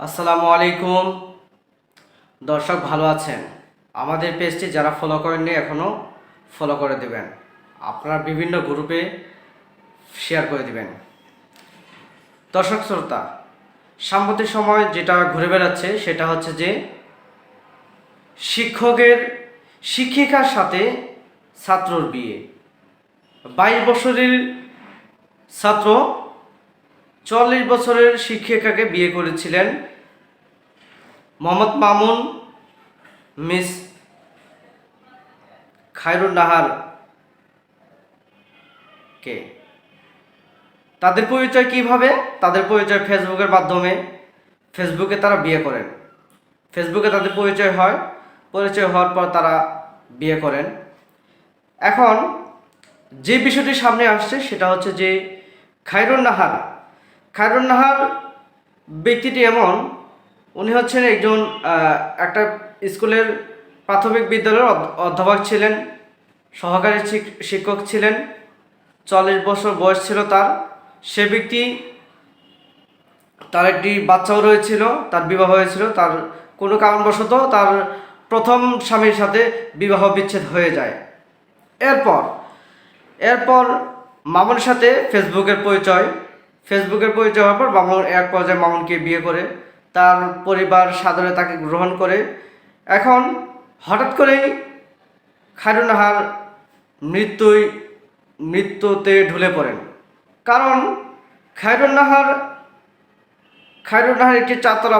আসসালামু আলাইকুম দর্শক, ভালো আছেন? আমাদের পেজটি যারা ফলো করেননি এখনও ফলো করে দেবেন। আপনারা বিভিন্ন গ্রুপে শেয়ার করে দিবেন। দর্শক শ্রোতা, সাম্প্রতিক সময় যেটা ঘুরে বেড়াচ্ছে সেটা হচ্ছে যে শিক্ষিকার সাথে ছাত্রর বিয়ে। 22 বছরের ছাত্র 44 বছরের শিক্ষিকাকে বিয়ে করেছিলেন মোহাম্মদ মামুন মিস খায়রুন নাহার কে। তাদের পরিচয় কিভাবে? তাদের পরিচয় ফেসবুকের মাধ্যমে। ফেসবুকে তারা বিয়ে করেন, ফেসবুকে তাদের পরিচয় হয়, পরিচয় হওয়ার পর তারা বিয়ে করেন। এখন যে বিষয়টি সামনে আসছে সেটা হচ্ছে যে খায়রুন নাহার ব্যক্তিটি এমন, উনি হচ্ছেন একজন একটা স্কুলের প্রাথমিক বিদ্যালয়ের অধ্যাপক ছিলেন, সহকারী শিক্ষক ছিলেন। 40 বছর বয়স ছিল তার। সে ব্যক্তি, তার একটি বাচ্চাও রয়েছিল, তার বিবাহ হয়েছিল। তার কোনো কারণবশত তার প্রথম স্বামীর সাথে বিবাহ বিচ্ছেদ হয়ে যায়। এরপর মামুনের সাথে ফেসবুকের পরিচয় হওয়ার পর মামুন এক পর্যায়ে মামুনকে বিয়ে করে, তার পরিবার সাদরে তাকে গ্রহণ করে। এখন হঠাৎ করেই খায়রুন নাহার মৃত্যুতে ঢুলে পড়েন। কারণ খায়রুন নাহার একটি চারতলা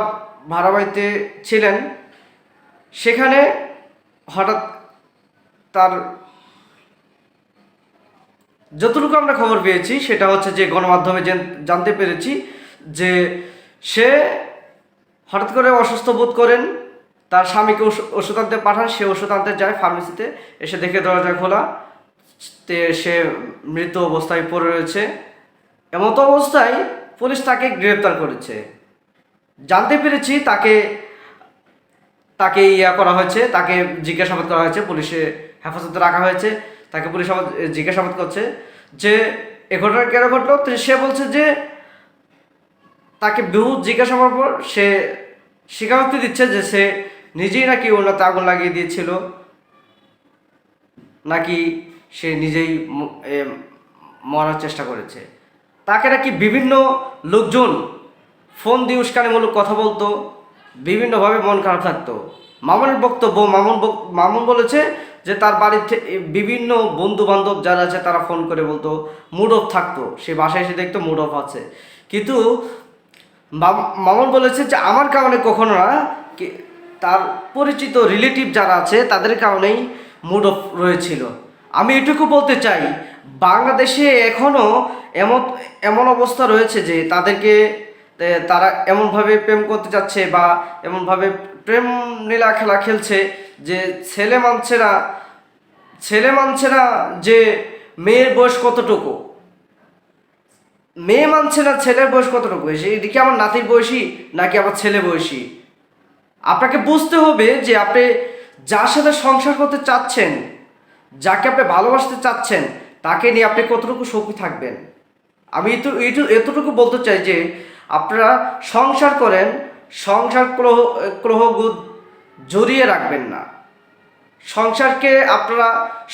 ভাড়া বাড়িতে ছিলেন। সেখানে হঠাৎ তার, যতটুকু আমরা খবর পেয়েছি সেটা হচ্ছে যে গণমাধ্যমে জানতে পেরেছি যে সে হঠাৎ করে অসুস্থ বোধ করেন, তার স্বামীকে ওষুধ আনতে পাঠান। সে ওষুধ আনতে যায় ফার্মেসিতে, এসে দেখে দরজা খোলা, সে মৃত অবস্থায় পড়ে রয়েছে। এমতো অবস্থায় পুলিশ তাকে গ্রেপ্তার করেছে। জানতে পেরেছি তাকে করা হয়েছে, তাকে জিজ্ঞাসাবাদ করা হয়েছে, পুলিশে হেফাজতে রাখা হয়েছে। তাকে পুলিশ জিজ্ঞাসাবাদ করছে যে এ ঘটনা কেন ঘটলো। সে বলছে যে তাকে বহু জিজ্ঞাসাবাদ পর সে স্বীকারোক্তি দিচ্ছে যে সে নিজেই নাকি ওনাতে আগুন লাগিয়ে দিয়েছিল, নাকি সে নিজেই মরার চেষ্টা করেছে। তাকে নাকি বিভিন্ন লোকজন ফোন দিয়ে উস্কানিমূলক কথা বলতো, বিভিন্নভাবে মন খারাপ থাকতো। মামুনের বক্তব্য, মামুন বলেছে যে তার বাড়িতে বিভিন্ন বন্ধু বান্ধব যারা আছে তারা ফোন করে বলতো, মুড অফ থাকতো। সে বাসায় এসে দেখতো মুড অফ আছে। কিন্তু মামুন বলেছে যে আমার কারণে কখনো না, তার পরিচিত রিলেটিভ যারা আছে তাদের কারণেই মুড অফ রয়েছিল। আমি এটুকু বলতে চাই, বাংলাদেশে এখনও এমন অবস্থা রয়েছে যে তারা এমনভাবে প্রেম করতে যাচ্ছে বা এমনভাবে প্রেম নীলা খেলা খেলছে যে ছেলে মানছে না যে মেয়ের বয়স কতটুকু, মেয়ে মানছে না ছেলের বয়স কতটুকু। এদিকে আমার নাতির বয়সী নাকি আমার ছেলে বয়সী। আপনাকে বুঝতে হবে যে আপনি যার সাথে সংসার করতে চাচ্ছেন, যাকে আপনি ভালোবাসতে চাচ্ছেন, তাকে নিয়ে আপনি কতটুকু সুখী থাকবেন। আমি এতটুকু বলতে চাই যে আপনারা সংসার করেন, সংসার ক্রোহগুদ জড়িয়ে রাখবেন না। সংসারকে আপনারা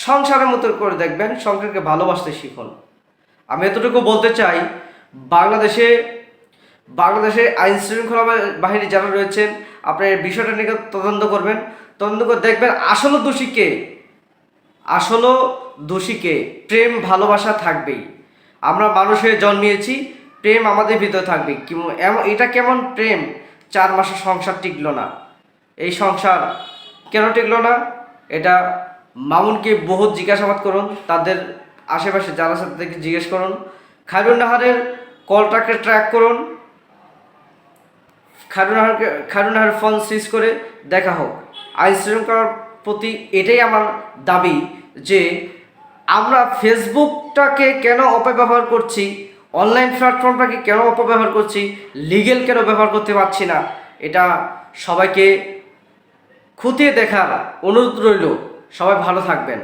সংসারের মতো করে দেখবেন, সংসারকে ভালোবাসতে শিখুন। আমি এতটুকু বলতে চাই, বাংলাদেশে আইন শৃঙ্খলা বাহিনী যারা রয়েছেন, আপনি এই বিষয়টা নিয়ে তদন্ত করবেন। তদন্ত করে দেখবেন আসলে দোষী কে। প্রেম ভালোবাসা থাকবেই। আমরা মানুষ হয়ে জন্মিয়েছি, প্রেম আমাদের ভিতরে থাকবে। এটা কেমন প্রেম? 4 মাসের সংসার টিকলো না। এই সংসার কেন টিকলো না? এটা মামুনকে বহুত জিজ্ঞাসাবাদ করুন, তাদের আশেপাশে যারা আছে তাদেরকে জিজ্ঞেস করুন। খায়রুন নাহারের কলটাকে ট্র্যাক করুন, খায়রুন নাহারের ফোন সিজ করে দেখা হোক। আইন শৃঙ্খলার প্রতি এটাই আমার দাবি যে আমরা ফেসবুকটাকে কেন অপব্যবহার করছি, অনলাইন প্ল্যাটফর্মটাকে কেন অপব্যবহার করছি, লিগেল কেন ব্যবহার করতে পারছি না, এটা সবাইকে খতিয়ে দেখার অনুরোধ রইল। সবাই ভালো থাকবেন।